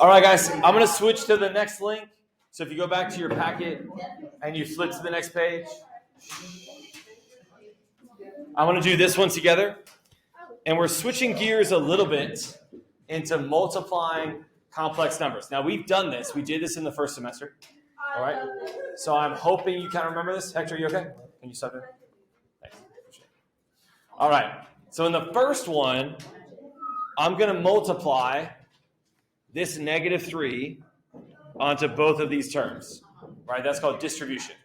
All right, guys, I'm going to switch to the next link. So if you go back to your packet and you flip to the next page, I want to do this one together. And we're switching gears a little bit into multiplying complex numbers. Now, we've done this. We did this in the first semester. All right? So I'm hoping you kind of remember this. Hector, you okay? Can you stop there? Thanks. All right. So in the first one, I'm going to multiply this -3 onto both of these terms. Right? That's called distribution.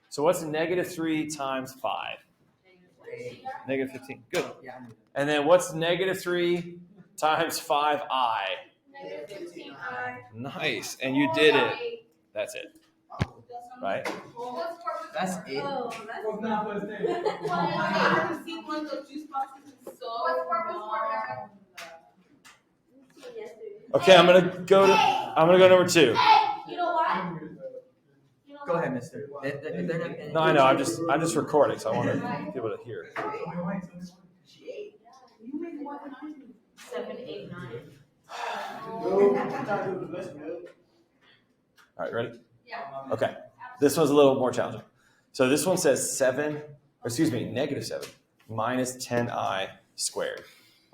So what's -3 times 5? -15. Good. And then what's -3 times 5i? -15i. Nice. And you did it. That's it. Right? That's it. Oh, Okay, I'm gonna go number 2. You know what? Go ahead, mister. They're No, I know. I'm just recording, so I want to be able to hear. 7, 8, 9. All right, ready? Yeah. Okay. This one's a little more challenging. So this one says -7 minus 10i squared.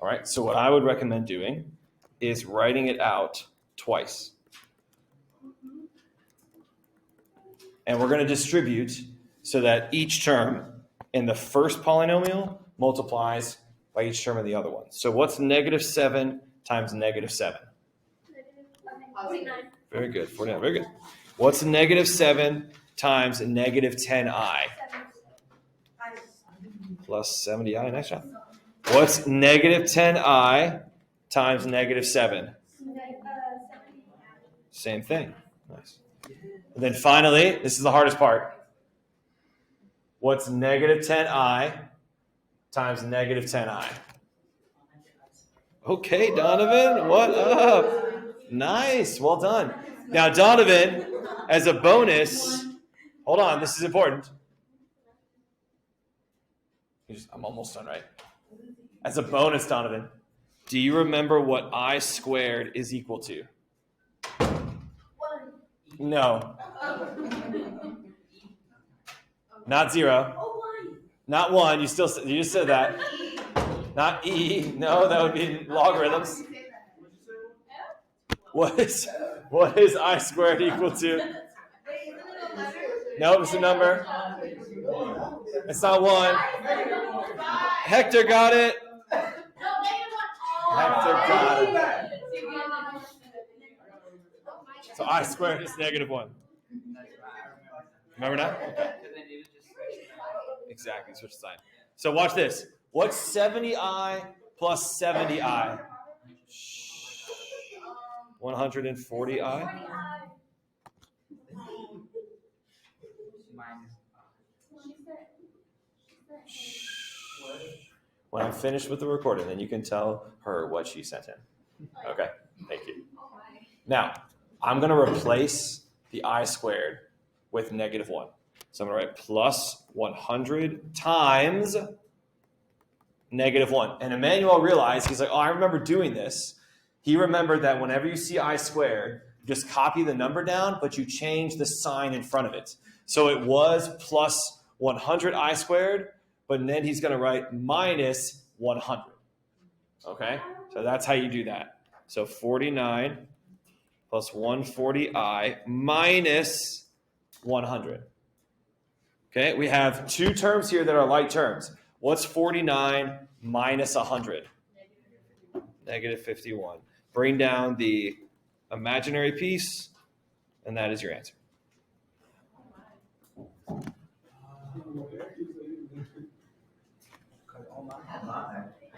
All right. So what I would recommend doing is writing it out twice. And we're going to distribute so that each term in the first polynomial multiplies by each term in the other one. So what's -7 times -7? 49. Very good. 49. Very good. What's -7 times -10i? Plus 70i. Nice job. What's -10i times -7? Same thing. Nice. And then finally, this is the hardest part. What's -10i times -10i? Okay, Donovan, what up? Nice, well done. Now, Donovan, as a bonus, hold on, this is important. I'm almost done, right? As a bonus, Donovan, do you remember what I squared is equal to? No. Not 0. Not 1. You just said that. Not E. No, that would be logarithms. What is I squared equal to? No, it's a number. It's not 1. Hector got it. Hector got it. So I squared is -1. Remember that? Okay. Exactly, switch the sign. So watch this. What's 70i plus 70i? 140i? When I'm finished with the recording, then you can tell her what she sent in. Okay, thank you. Now, I'm going to replace the I squared with -1. So I'm going to write plus 100 times -1. And Emmanuel realized, he's like, oh, I remember doing this. He remembered that whenever you see I squared, you just copy the number down, but you change the sign in front of it. So it was plus 100 I squared, but then he's going to write minus 100. Okay? So that's how you do that. So 49 plus 140i minus 100. Okay, we have two terms here that are like terms. What's 49 minus 100? -51. Bring down the imaginary piece, and that is your answer.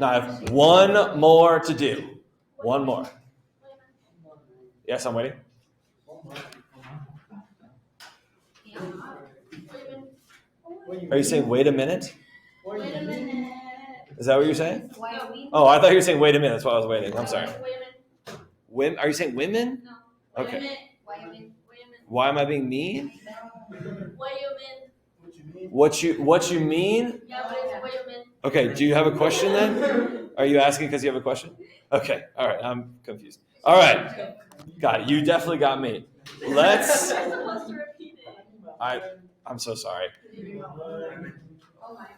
Now I have one more to do. One more. Yes, I'm waiting. Are you saying wait a minute? Wait a minute. Is that what you're saying? Oh, I thought you were saying wait a minute. That's why I was waiting. I'm sorry. Wait a minute. Are you saying women? No. Okay. Wait a minute. Why am I being mean? Wait a minute. What you mean? Yeah, wait a minute. Okay, do you have a question then? Are you asking because you have a question? Okay, all right, I'm confused. All right. Got it. You definitely got me. Let's. You're supposed to repeat it. I'm so sorry. Oh my.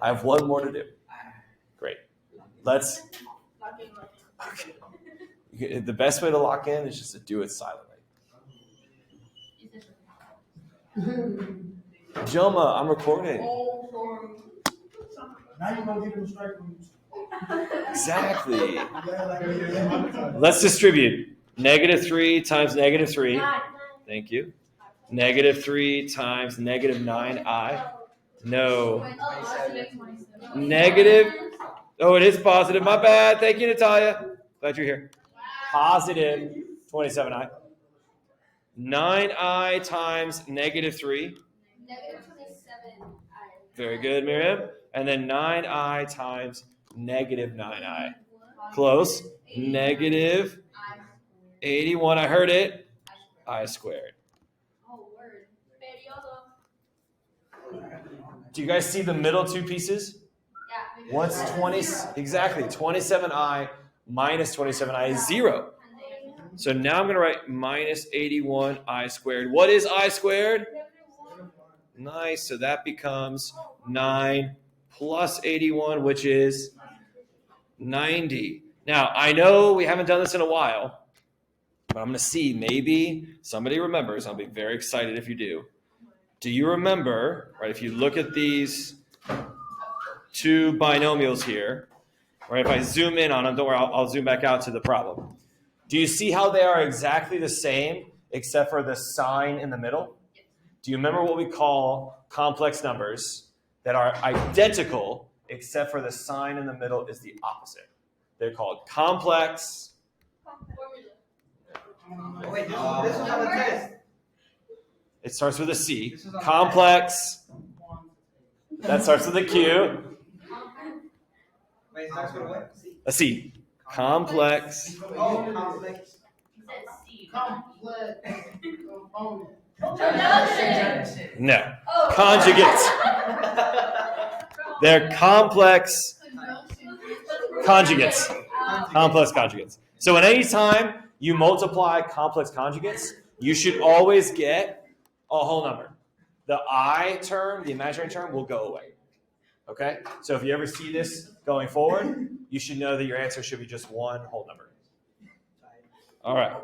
I have one more to do. Great. Let's. Okay. The best way to lock in is just to do it silently. Joma, I'm recording. Now you're gonna give him strike moves. Exactly. Let's distribute. -3 times -3. Thank you. -3 times -9i. No. Negative. Oh, it is positive. My bad. Thank you, Natalia. Glad you're here. Positive 27i. 9i times -3. Negative 27. Very good, Miriam. And then 9i times -9i. Close. Negative 81. I heard it. I squared. Oh, word. Do you guys see the middle two pieces? Yeah. What's 20? Exactly. 27i minus 27i is 0. So now I'm going to write minus 81i squared. What is I squared? Nice. So that becomes 9 plus 81, which is 90. Now, I know we haven't done this in a while, but I'm going to see maybe somebody remembers. I'll be very excited if you do. Do you remember, right, if you look at these two binomials here, right, if I zoom in on them, don't worry, I'll zoom back out to the problem. Do you see how they are exactly the same except for the sign in the middle? Do you remember what we call complex numbers that are identical except for the sign in the middle is the opposite? They're called complex. Wait, this was on a test. It starts with a C. Complex. That starts with a Q. Wait, it starts with a what? A C. Complex. Oh, complex. Complex component. No. Conjugates. They're complex conjugates. Complex conjugates. So at any time you multiply complex conjugates, you should always get a whole number. The I term, the imaginary term, will go away. Okay? So if you ever see this going forward, you should know that your answer should be just one whole number. All right.